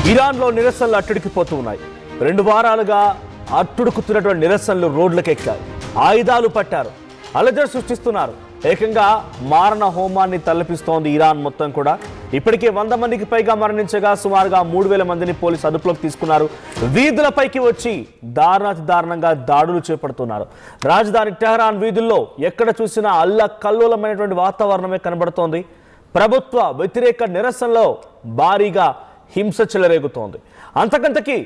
ఇరాన్లో నిరసనలు అట్టుడికిపోతూ ఉన్నాయి. 2 వారాలుగా అట్టుడుకుతున్నటువంటి నిరసనలు రోడ్లకెక్కాయి. ఆయుధాలు పట్టారు, అలజడి సృష్టిస్తున్నారు. ఏకంగా మారణ హోమాన్ని తలపిస్తోంది ఇరాన్ మొత్తం కూడా. ఇప్పటికే 100 మందికి పైగా మరణించగా సుమారుగా 3000 మందిని పోలీసు అదుపులోకి తీసుకున్నారు. వీధులపైకి వచ్చి దారుణంగా దాడులు చేపడుతున్నారు. రాజధాని టెహరాన్ వీధుల్లో ఎక్కడ చూసినా అల్లకల్లోలమైనటువంటి వాతావరణమే కనబడుతోంది. ప్రభుత్వ వ్యతిరేక నిరసనలో భారీగా హింస చెలరేగుతోంది. అంతకంతకి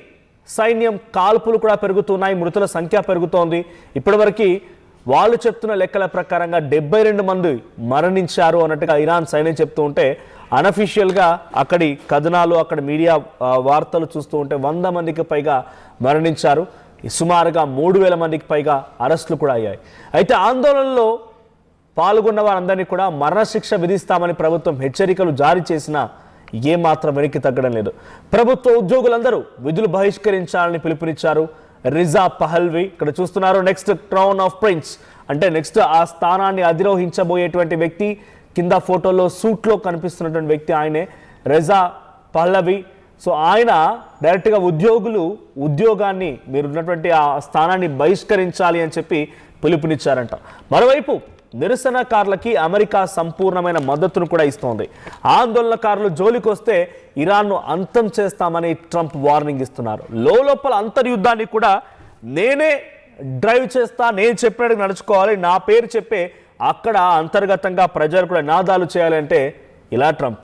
సైన్యం కాల్పులు కూడా పెరుగుతున్నాయి. మృతుల సంఖ్య పెరుగుతోంది. ఇప్పటివరకు వాళ్ళు చెప్తున్న లెక్కల ప్రకారంగా 72 మంది మరణించారు అన్నట్టుగా ఇరాన్ సైన్యం చెప్తూ ఉంటే, అనఫీషియల్గా అక్కడి కథనాలు, అక్కడ మీడియా వార్తలు చూస్తూ ఉంటే 100 మందికి పైగా మరణించారు. సుమారుగా 3000 మందికి పైగా అరెస్టులు కూడా అయ్యాయి. అయితే ఆందోళనలో పాల్గొన్న వారందరినీ కూడా మరణశిక్ష విధిస్తామని ప్రభుత్వం హెచ్చరికలు జారీ చేసినా ఏమాత్రం వెనక్కి తగ్గడం లేదు. ప్రభుత్వ ఉద్యోగులందరూ విధులు బహిష్కరించాలని పిలుపునిచ్చారు. రిజా పహల్వి ఇక్కడ చూస్తున్నారు, నెక్స్ట్ క్రౌన్ ఆఫ్ ప్రిన్స్ అంటే నెక్స్ట్ ఆ స్థానాన్ని అధిరోహించబోయేటువంటి వ్యక్తి. కింద ఫోటోలో సూట్లో కనిపిస్తున్నటువంటి వ్యక్తి ఆయనే, రిజా పహల్వి. సో ఆయన డైరెక్ట్గా ఉద్యోగాన్ని మీరున్నటువంటి ఆ స్థానాన్ని బహిష్కరించాలి అని చెప్పి పిలుపునిచ్చారంట. మరోవైపు నిరసనకారులకి అమెరికా సంపూర్ణమైన మద్దతును కూడా ఇస్తోంది. ఆందోళనకారులు జోలికి వస్తే ఇరాన్ను అంతం చేస్తామని ట్రంప్ వార్నింగ్ ఇస్తున్నారు. లోపల అంతర్యుద్ధాన్ని కూడా నేనే డ్రైవ్ చేస్తా, నేను చెప్పినట్టు నడుచుకోవాలి, నా పేరు చెప్పే అక్కడ అంతర్గతంగా ప్రజలు కూడా నాదాలు చేయాలంటే ఇలా ట్రంప్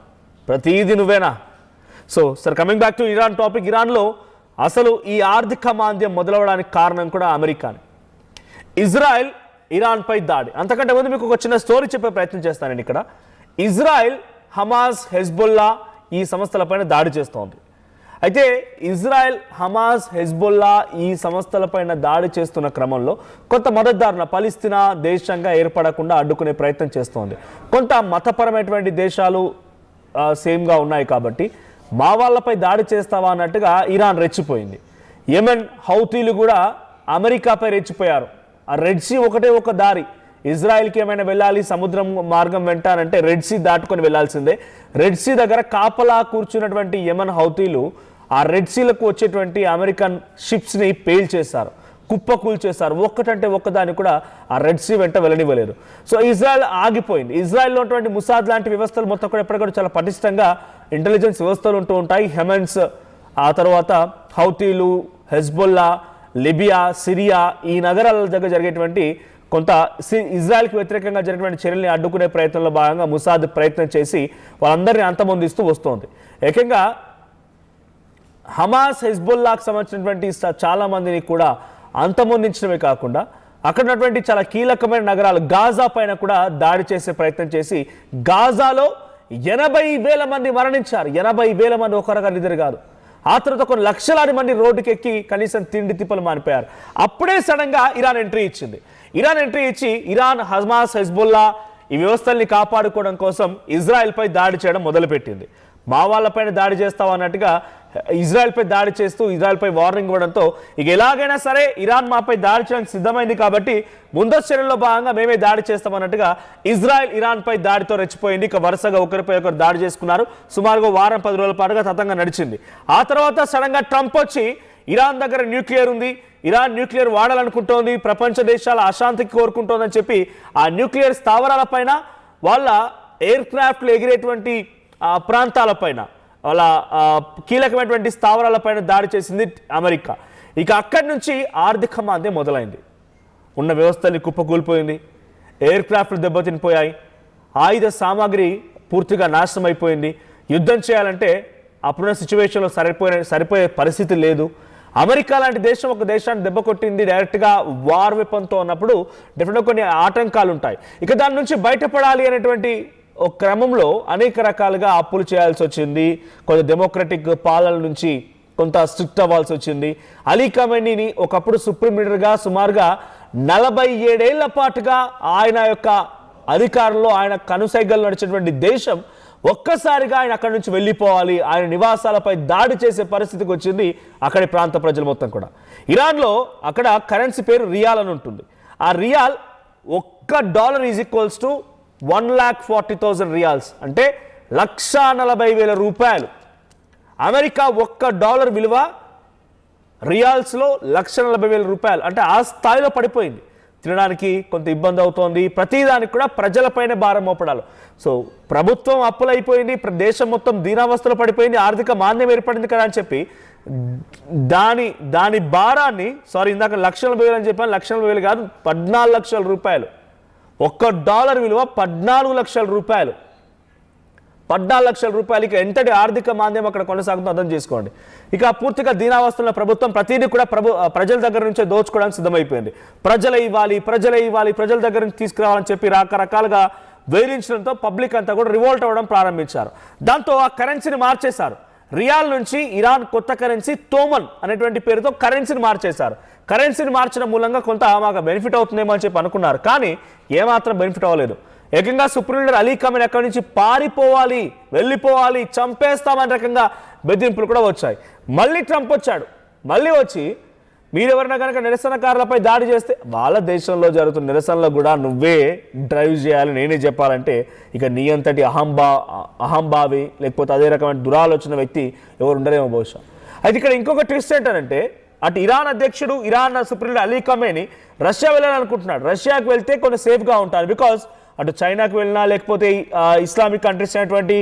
ప్రతిదీ నువ్వేనా. So sir, coming back to Iran topic. ఇరాన్లో అసలు ఈ ఆర్థిక మాంద్యం మొదలవడానికి కారణం కూడా అమెరికానే. ఇజ్రాయెల్ ఇరాన్ పై దాడి. అంతకంటే ముందు మీకు ఒక చిన్న స్టోరీ చెప్పే ప్రయత్నం చేస్తాను నేను ఇక్కడ. ఇజ్రాయెల్, హమాస్, హెజ్బుల్లా ఈ సంస్థలపైన దాడి చేస్తోంది. అయితే ఇజ్రాయెల్, హమాస్, హెజ్బుల్లా ఈ సంస్థలపైన దాడి చేస్తున్న క్రమంలో కొంత మద్దతుదారుల పాలస్తీనా దేశంగా ఏర్పడకుండా అడ్డుకునే ప్రయత్నం చేస్తోంది. కొంత మతపరమైనటువంటి దేశాలు సేమ్గా ఉన్నాయి కాబట్టి మా వాళ్ళపై దాడి చేస్తావా అన్నట్టుగా ఇరాన్ రెచ్చిపోయింది. యెమెన్ హౌతీలు కూడా అమెరికాపై రెచ్చిపోయారు. ఆ రెడ్ సీ ఒకటే ఒక దారి. ఇజ్రాయెల్కి ఏమైనా వెళ్ళాలి సముద్రం మార్గం వెంటానంటే రెడ్ సీ దాటుకొని వెళ్లాల్సిందే. రెడ్ సీ దగ్గర కాపలా కూర్చున్నటువంటి యెమెన్ హౌతీలు ఆ రెడ్ సీలకు వచ్చేటువంటి అమెరికన్ షిప్స్ని పేల్చేశారు, కుప్పకూల్చేశారు. ఒక్కటంటే ఒక్కదాన్ని కూడా ఆ రెడ్ సీ వెంట వెళ్ళనివ్వలేరు. సో ఇజ్రాయెల్ ఆగిపోయింది. ఇజ్రాయెల్లో ఉన్నటువంటి ముసాద్ లాంటి వ్యవస్థలు మొత్తం కూడా ఎప్పటికీ చాలా పటిష్టంగా ఇంటెలిజెన్స్ వ్యవస్థలు ఉంటూ ఉంటాయి. హెమెన్స్, ఆ తర్వాత హౌతీలు, హెజ్బుల్లా, లిబియా, సిరియా ఈ నగరాల దగ్గర జరిగేటువంటి కొంత ఇజ్రాయెల్కి వ్యతిరేకంగా జరిగినటువంటి చర్యల్ని అడ్డుకునే ప్రయత్నంలో భాగంగా ముసాద్ ప్రయత్నం చేసి వాళ్ళందరినీ అంతమొందిస్తూ వస్తోంది. ఏకంగా హమాస్, హెజ్బుల్లాకు సంబంధించినటువంటి చాలా మందిని కూడా అంతమొందించడమే కాకుండా అక్కడ ఉన్నటువంటి చాలా కీలకమైన నగరాలు గాజా పైన కూడా దాడి చేసే ప్రయత్నం చేసి గాజాలో 80,000 మంది మరణించారు. 80,000 మంది ఒకరగా నిద్ర కాదు. ఆ తర్వాత కొన్ని లక్షలాది మంది రోడ్డుకి ఎక్కి కనీసం తిండి తిప్పలు మానిపోయారు. అప్పుడే సడన్గా ఇరాన్ ఎంట్రీ ఇచ్చింది. ఇరాన్, హమాస్, హెజ్బుల్లా ఈ వ్యవస్థల్ని కాపాడుకోవడం కోసం ఇజ్రాయెల్పై దాడి చేయడం మొదలుపెట్టింది. మా వాళ్ళపైన దాడి చేస్తావు అన్నట్టుగా ఇజ్రాయెల్పై దాడి చేస్తూ ఇజ్రాయెల్పై వార్నింగ్ ఇవ్వడంతో ఇక ఎలాగైనా సరే ఇరాన్ మాపై దాడి చేయడానికి సిద్ధమైంది కాబట్టి ముందస్తు చర్యల్లో భాగంగా మేమే దాడి చేస్తామన్నట్టుగా ఇజ్రాయెల్ ఇరాన్పై దాడితో రెచ్చిపోయింది. ఇక వరుసగా ఒకరిపై ఒకరు దాడి చేసుకున్నారు. సుమారుగా వారం 10 రోజుల పాటుగా తతంగా నడిచింది. ఆ తర్వాత సడన్గా ట్రంప్ వచ్చి ఇరాన్ దగ్గర న్యూక్లియర్ ఉంది, ఇరాన్ న్యూక్లియర్ వాడాలనుకుంటోంది, ప్రపంచ దేశాల అశాంతికి కోరుకుంటోందని చెప్పి ఆ న్యూక్లియర్ స్థావరాలపైన, వాళ్ళ ఎయిర్ క్రాఫ్ట్లు ఎగిరేటువంటి ప్రాంతాలపైన, వాళ్ళ కీలకమైనటువంటి స్థావరాలపైన దాడి చేసింది అమెరికా. ఇక అక్కడి నుంచి ఆర్థిక మాంద్యం మొదలైంది. ఉన్న వ్యవస్థల్ని కుప్పకూలిపోయింది, ఎయిర్ క్రాఫ్ట్లు దెబ్బతినిపోయాయి, ఆయుధ సామాగ్రి పూర్తిగా నాశనం అయిపోయింది. యుద్ధం చేయాలంటే అప్పుడున్న సిచ్యువేషన్లో సరిపోయే పరిస్థితి లేదు. అమెరికా లాంటి దేశం ఒక దేశాన్ని దెబ్బ కొట్టింది డైరెక్ట్గా వార్ వెపన్తో ఉన్నప్పుడు డెఫినెట్గా కొన్ని ఆటంకాలు ఉంటాయి. ఇక దాని నుంచి బయటపడాలి అనేటువంటి ఒక క్రమంలో అనేక రకాలుగా అప్పులు చేయాల్సి వచ్చింది. కొంత డెమోక్రటిక్ పాలన నుంచి కొంత స్ట్రిక్ట్ అవ్వాల్సి వచ్చింది. అలీ ఖమేనీని ఒకప్పుడు సుప్రీం లీడర్గా సుమారుగా 47 ఏళ్ల పాటుగా ఆయన యొక్క అధికారంలో ఆయన కనుసైగలు నడిచినటువంటి దేశం ఒక్కసారిగా ఆయన అక్కడి నుంచి వెళ్ళిపోవాలి, ఆయన నివాసాలపై దాడి చేసే పరిస్థితికి వచ్చింది అక్కడి ప్రాంత ప్రజలు మొత్తం కూడా. ఇరాన్లో అక్కడ కరెన్సీ పేరు రియాల్ అని ఉంటుంది. ఆ riyal $1 is equals to 1,40,000 riyals, అంటే 1,40,000 రూపాయలు. అమెరికా $1 విలువ రియాల్స్లో ₹1,40,000, అంటే ఆ స్థాయిలో పడిపోయింది. తినడానికి కొంత ఇబ్బంది అవుతోంది, ప్రతిదానికి కూడా ప్రజలపైనే భారం మోపడాలి. సో ప్రభుత్వం అప్పులైపోయింది, దేశం మొత్తం దీనావస్థలో పడిపోయింది, ఆర్థిక మాంద్యం ఏర్పడింది కదా అని చెప్పి దాని భారాన్ని, ఇందాక ₹1,40,000 అని చెప్పాను, ₹1,40,000 కాదు, ₹14 లక్షల. $1 విలువ ₹14 లక్షల. ₹14 లక్షల ఎంతటి ఆర్థిక మాంద్యం అక్కడ కొనసాగుతుందో అర్థం చేసుకోండి. ఇక పూర్తిగా దీనావస్థలో ప్రభుత్వం ప్రతిదీ కూడా ప్రజల దగ్గర నుంచే దోచుకోవడానికి సిద్ధమైపోయింది. ప్రజల దగ్గర నుంచి తీసుకురావాలని చెప్పి రకరకాలుగా వేధించడంతో పబ్లిక్ అంతా కూడా రివోల్ట్ అవ్వడం ప్రారంభించారు. దాంతో ఆ కరెన్సీని మార్చేశారు. రియాల్ నుంచి ఇరాన్ కొత్త కరెన్సీ తోమన్ అనేటువంటి పేరుతో కరెన్సీని మార్చేశారు. కరెన్సీని మార్చడం మూలంగా కొంత మాకు బెనిఫిట్ అవుతుందేమో అని చెప్పి అనుకున్నారు, కానీ ఏమాత్రం బెనిఫిట్ అవ్వలేదు. ఏకంగా సుప్రీం లీడర్ అలీ ఖమేనీ అక్కడి నుంచి పారిపోవాలి, వెళ్ళిపోవాలి, చంపేస్తామనే రకంగా బెదిరింపులు కూడా వచ్చాయి. మళ్ళీ ట్రంప్ వచ్చాడు. మళ్ళీ వచ్చి మీరెవరైనా కనుక నిరసనకారులపై దాడి చేస్తే వాళ్ళ దేశంలో జరుగుతున్న నిరసనలో కూడా నువ్వే డ్రైవ్ చేయాలి, నేనే చెప్పాలంటే ఇక నీ అంతటి అహంభావి లేకపోతే అదే రకమైన దురాలోచన వ్యక్తి ఎవరు ఉండరేమో బహుశా. అయితే ఇక్కడ ఇంకొక ట్విస్ట్ ఏంటంటే, అటు ఇరాన్ అధ్యక్షుడు, Iran supreme leader Ali Khamenei Russia వెళ్ళాలనుకుంటున్నాడు. రష్యాకు వెళ్తే కొంచెం సేఫ్గా ఉంటారు, బికాజ్ అటు చైనాకు వెళ్ళినా లేకపోతే ఇస్లామిక్ కంట్రీస్ అయినటువంటి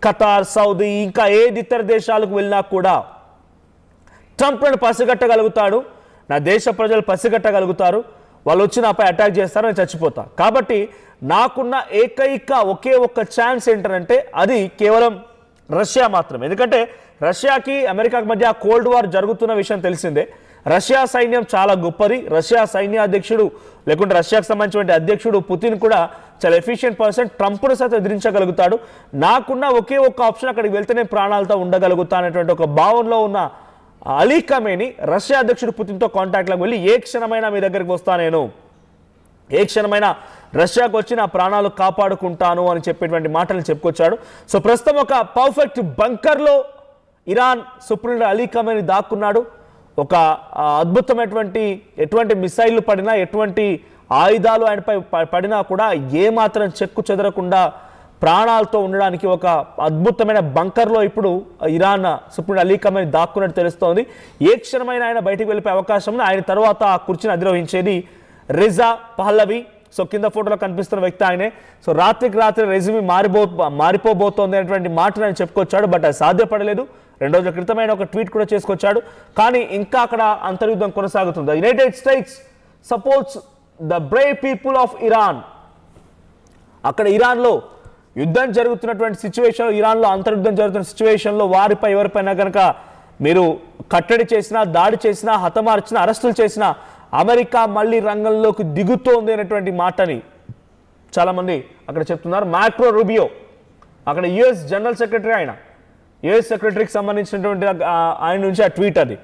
ఖతార్, సౌదీ, ఇంకా ఏది ఇతర దేశాలకు వెళ్ళినా కూడా ట్రంప్ను పసిగట్టగలుగుతాడు, నా దేశ ప్రజలు పసిగట్టగలుగుతారు, వాళ్ళు వచ్చి నాపై అటాక్ చేస్తారు, నేను చచ్చిపోతా. కాబట్టి నాకున్న ఒకే ఒక్క ఛాన్స్ ఏంటంటే అది కేవలం రష్యా మాత్రమే. ఎందుకంటే రష్యాకి అమెరికాకి మధ్య కోల్డ్ వార్ జరుగుతున్న విషయం తెలిసిందే. రష్యా సైన్యం చాలా గొప్పది. రష్యా సైన్య అధ్యక్షుడు లేకుంటే రష్యాకు సంబంధించిన అధ్యక్షుడు పుతిన్ కూడా చాలా ఎఫిషియెంట్ పర్సన్, ట్రంప్ను సైతం ఎదిరించగలుగుతాడు. నాకున్న ఒకే ఒక్క ఆప్షన్ అక్కడికి వెళ్తేనే ప్రాణాలతో ఉండగలుగుతా అనేటువంటి ఒక భావనలో ఉన్న అలీ ఖమేనీ రష్యా అధ్యక్షుడు పుతిన్తో కాంటాక్ట్లోకి వెళ్ళి ఏ క్షణమైనా మీ దగ్గరికి వస్తా, నేను ఏ క్షణమైనా రష్యాకు వచ్చి నా ప్రాణాలు కాపాడుకుంటాను అని చెప్పేటువంటి మాటలు చెప్పుకొచ్చాడు. సో ప్రస్తుతం ఒక పర్ఫెక్ట్ బంకర్లో Iran supreme leader Ali Khamenei దాక్కున్నాడు. ఒక ఎటువంటి మిసైళ్లు పడినా, ఎటువంటి ఆయుధాలు ఆయనపై పడినా కూడా ఏమాత్రం చెక్కు చెదరకుండా ప్రాణాలతో ఉండడానికి ఒక అద్భుతమైన బంకర్లో ఇప్పుడు ఇరాన్ సుప్రీం అలీ ఖమేనీ దాక్కున్నట్టు తెలుస్తోంది. ఏ క్షణమైన ఆయన బయటికి వెళ్ళిపోయే అవకాశం ఉంది. ఆయన తర్వాత ఆ కుర్చీని అధిరోహించేది రిజా పహ్లవి. సో కింద ఫోటోలో కనిపిస్తున్న వ్యక్తి ఆయనే. సో రాత్రికి రాత్రి రెజ్యూమి మారిపోబోతోంది అనేటువంటి మాటను ఆయన చెప్పుకొచ్చాడు, బట్ అది సాధ్యపడలేదు. 2 రోజుల క్రితమైన ఒక ట్వీట్ కూడా చేసుకొచ్చాడు. కానీ ఇంకా అక్కడ అంతర్యుద్ధం కొనసాగుతుంది. United states supports the Brave people of Iran. అక్కడ ఇరాన్లో యుద్ధం జరుగుతున్నటువంటి సిచ్యువేషన్, ఇరాన్లో అంతర్యుద్ధం జరుగుతున్న సిచ్యువేషన్లో వారిపై ఎవరిపైనా కనుక మీరు కట్టడి చేసినా, దాడి చేసినా, హతమార్చినా, అరెస్టులు చేసినా అమెరికా మళ్ళీ రంగంలోకి దిగుతోంది అనేటువంటి మాటని చాలామంది అక్కడ చెప్తున్నారు. మార్కో రూబియో అక్కడ యుఎస్ జనరల్ సెక్రటరీ, ఆయన యుఎస్ సెక్రటరీకి సంబంధించినటువంటి ఆయన నుంచి ఆ ట్వీట్ అది.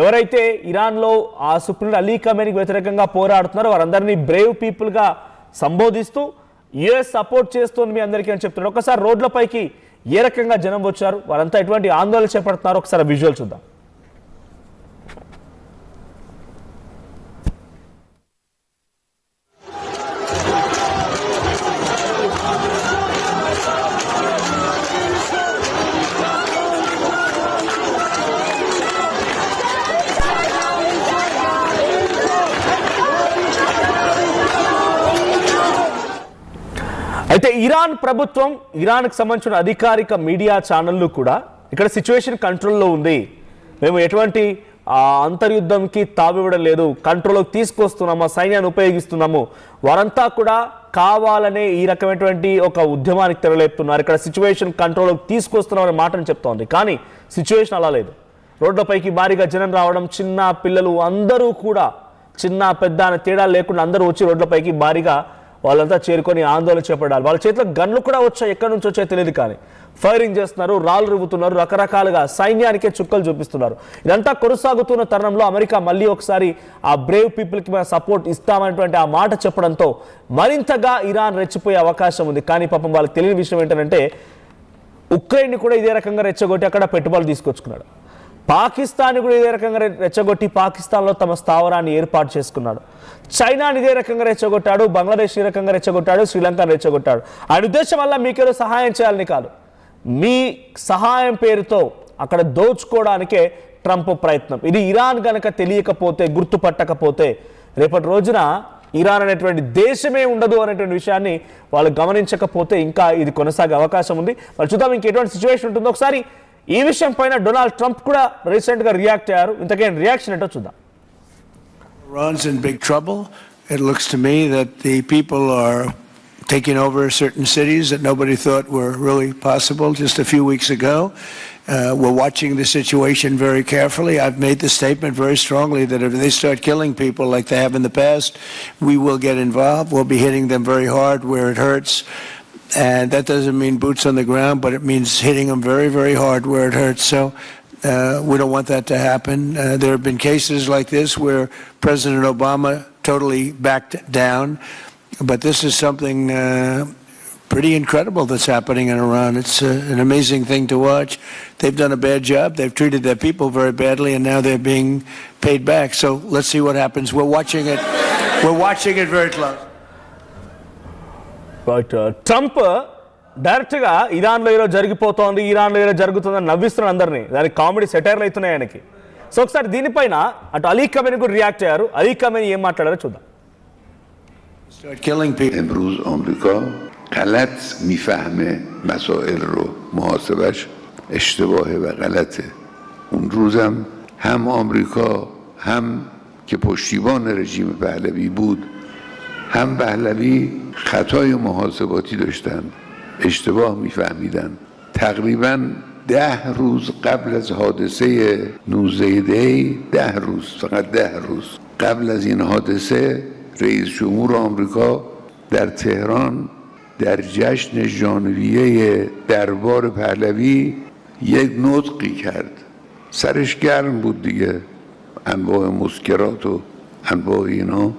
ఎవరైతే ఇరాన్లో ఆ సుప్రీం అలీ ఖమేనీకి వ్యతిరేకంగా పోరాడుతున్నారో వారందరినీ బ్రేవ్ పీపుల్గా సంబోధిస్తూ యుఎస్ సపోర్ట్ చేస్తుంది మీ అందరికీ అని చెప్తున్నారు. ఒకసారి రోడ్లపైకి ఏ రకంగా జనం వచ్చారు, వారంతా ఎటువంటి ఆందోళన చేపడుతున్నారు, ఒకసారి విజువల్ చూద్దాం. అయితే ఇరాన్ ప్రభుత్వం, ఇరాన్కి సంబంధించిన అధికారిక మీడియా ఛానళ్ళు కూడా ఇక్కడ సిచ్యువేషన్ కంట్రోల్లో ఉంది, మేము ఎటువంటి అంతర్యుద్ధంకి తావివ్వడం లేదు, కంట్రోల్లోకి తీసుకొస్తున్నాము, సైన్యాన్ని ఉపయోగిస్తున్నాము, వారంతా కూడా కావాలనే ఈ రకమైనటువంటి ఒక ఉద్యమానికి తెరలేపుతున్నారు, ఇక్కడ సిచ్యువేషన్ కంట్రోల్లోకి తీసుకొస్తున్నాం అనే మాటను చెప్తోంది. కానీ సిచ్యువేషన్ అలా లేదు. రోడ్లపైకి భారీగా జనం రావడం, చిన్న పిల్లలు అందరూ కూడా, చిన్న పెద్ద అనే తేడా లేకుండా అందరూ వచ్చి రోడ్లపైకి భారీగా వాళ్ళంతా చేరుకొని ఆందోళన చేపట్టాలి. వాళ్ళ చేతిలో గన్లు కూడా వచ్చాయి, ఎక్కడి నుంచి వచ్చాయో తెలియదు, కానీ ఫైరింగ్ చేస్తున్నారు, రాళ్ళు రువ్వుతున్నారు, రకరకాలుగా సైన్యానికే చుక్కలు చూపిస్తున్నారు. ఇదంతా కొనసాగుతున్న తరుణంలో అమెరికా మళ్ళీ ఒకసారి ఆ బ్రేవ్ పీపుల్కి మేము సపోర్ట్ ఇస్తామనేటువంటి ఆ మాట చెప్పడంతో మరింతగా ఇరాన్ రెచ్చిపోయే అవకాశం ఉంది. కానీ పాపం వాళ్ళకి తెలియని విషయం ఏంటంటే ఉక్రెయిన్ని కూడా ఇదే రకంగా రెచ్చగొట్టి అక్కడ పెట్టుబడులు తీసుకొచ్చుకున్నాడు. పాకిస్తాన్ కూడా ఇదే రకంగా రెచ్చగొట్టి పాకిస్తాన్లో తమ స్థావరాన్ని ఏర్పాటు చేసుకున్నాడు. చైనాని ఇదే రకంగా రెచ్చగొట్టాడు, బంగ్లాదేశ్ ఈ రకంగా రెచ్చగొట్టాడు, శ్రీలంకను రెచ్చగొట్టాడు. ఆయన ఉద్దేశం వల్ల మీకేదో సహాయం చేయాలని కాదు, మీ సహాయం పేరుతో అక్కడ దోచుకోవడానికే ట్రంప్ ప్రయత్నం. ఇది ఇరాన్ గనక తెలియకపోతే, గుర్తుపట్టకపోతే రేపటి రోజున ఇరాన్ అనేటువంటి దేశమే ఉండదు అనేటువంటి విషయాన్ని వాళ్ళు గమనించకపోతే ఇంకా ఇది కొనసాగే అవకాశం ఉంది. మరి చూద్దాం ఇంకెటువంటి సిచ్యువేషన్ ఉంటుందో. ఒకసారి ఈ విషయం పైన డొనాల్డ్ ట్రంప్ కూడా రీసెంట్గా రియాక్ట్ అయ్యారు. ఇంతకైనా రియాక్షన్ ఏంటో చూద్దాం. Iran's in big trouble. It looks to me that the people are taking over certain cities that nobody thought were really possible just a few weeks ago. We're watching the situation very carefully. I've made the statement very strongly that if they start killing people like they have in the past, we will get involved. We'll be hitting them very hard where it hurts. And that doesn't mean boots on the ground, but it means hitting them very, very hard where it hurts. So we don't want that to happen. There have been cases like this where President Obama totally backed down. But this is something pretty incredible that's happening in Iran. It's an amazing thing to watch. They've done a bad job. They've treated their people very badly, and now they're being paid back. So let's see what happens. We're watching it. We're watching it very close. Right. Trump డైరెక్ట్గా ఇరాన్లో ఈరోజు జరిగిపోతోంది, ఇరాన్లో ఈరోజు జరుగుతుందని నవ్విస్తున్న అందరినీ. దానికి comedy సెటైర్లు అవుతున్నాయి ఆయనకి. సో ఒకసారి దీనిపైన అటు అలీ ఖమేనీ కూడా రియాక్ట్ అయ్యారు. అలీ ఖమేనీ ఏం మాట్లాడారో చూద్దాం. امروز آمریکا غلط میفهمه مسائل رو، محاسبش اشتباهه و غلطه. اون روزم هم آمریکا هم که پشتیبان رژیم پهلوی بود، هم پهلوی خطای محاسباتی داشتن، اشتباه میفهمیدن. تقریبا 10 روز قبل از حادثه 19 دی، 10 روز، فقط 10 روز قبل از این حادثه، رئیس جمهور آمریکا در تهران در جشن ژانویه دربار پهلوی یک نطقی کرد. سرش گرم بود دیگه، انواع مسکرات و انواع اینا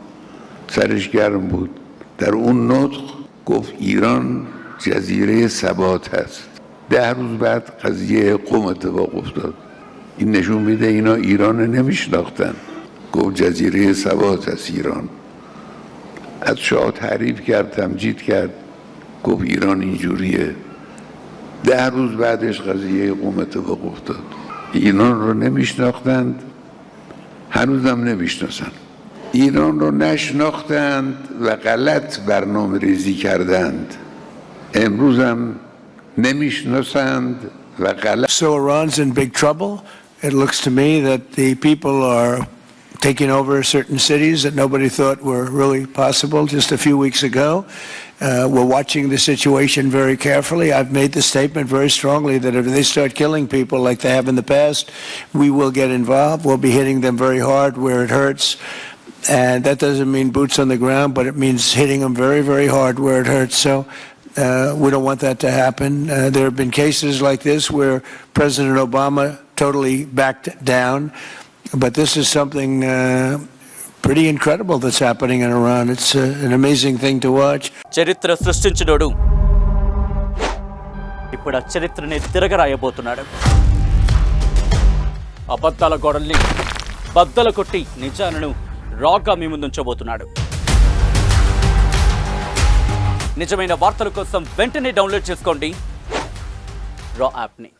سرش گرم بود. در اون نطق گفت ایران جزیره ثبات هست. 10 روز بعد قضیه قم اتفاق افتاد. این نشون میده اینا ایران نمیشناختن. گفت جزیره ثبات هست ایران. از شاه تعریف کرد، تمجید کرد، گفت ایران اینجوریه. 10 روز بعدش قضیه قم اتفاق افتاد. ایران رو نمیشناختند، هنوزم نمیشناسن. ایران رو نشناختند و غلط برنامه ریزی کردند. امروز هم نمیشناسند و غلط. So Iran's in big trouble. It looks to me that the people are taking over certain cities that nobody thought were really possible just a few weeks ago. We're watching the situation very carefully. I've made the statement very strongly that if they start killing people like they have in the past, we will get involved. We'll be hitting them very hard where it hurts. And that doesn't mean boots on the ground, but it means hitting them very, very hard where it hurts. So we don't want that to happen. There have been cases like this where President Obama totally backed down. But this is something pretty incredible that's happening in Iran. It's an amazing thing to watch. చరిత్ర సృష్టించినోడు ఇప్పుడు ఆ చరిత్రని తిరగరాయబోతున్నాడు. అబద్ధాల గోడల్ని బద్దలు కొట్టి నిజాలను రాగా మీ ముందుంచబోతున్నాడు. నిజమైన వార్తల కోసం వెంటనే డౌన్లోడ్ చేసుకోండి రా యాప్ని.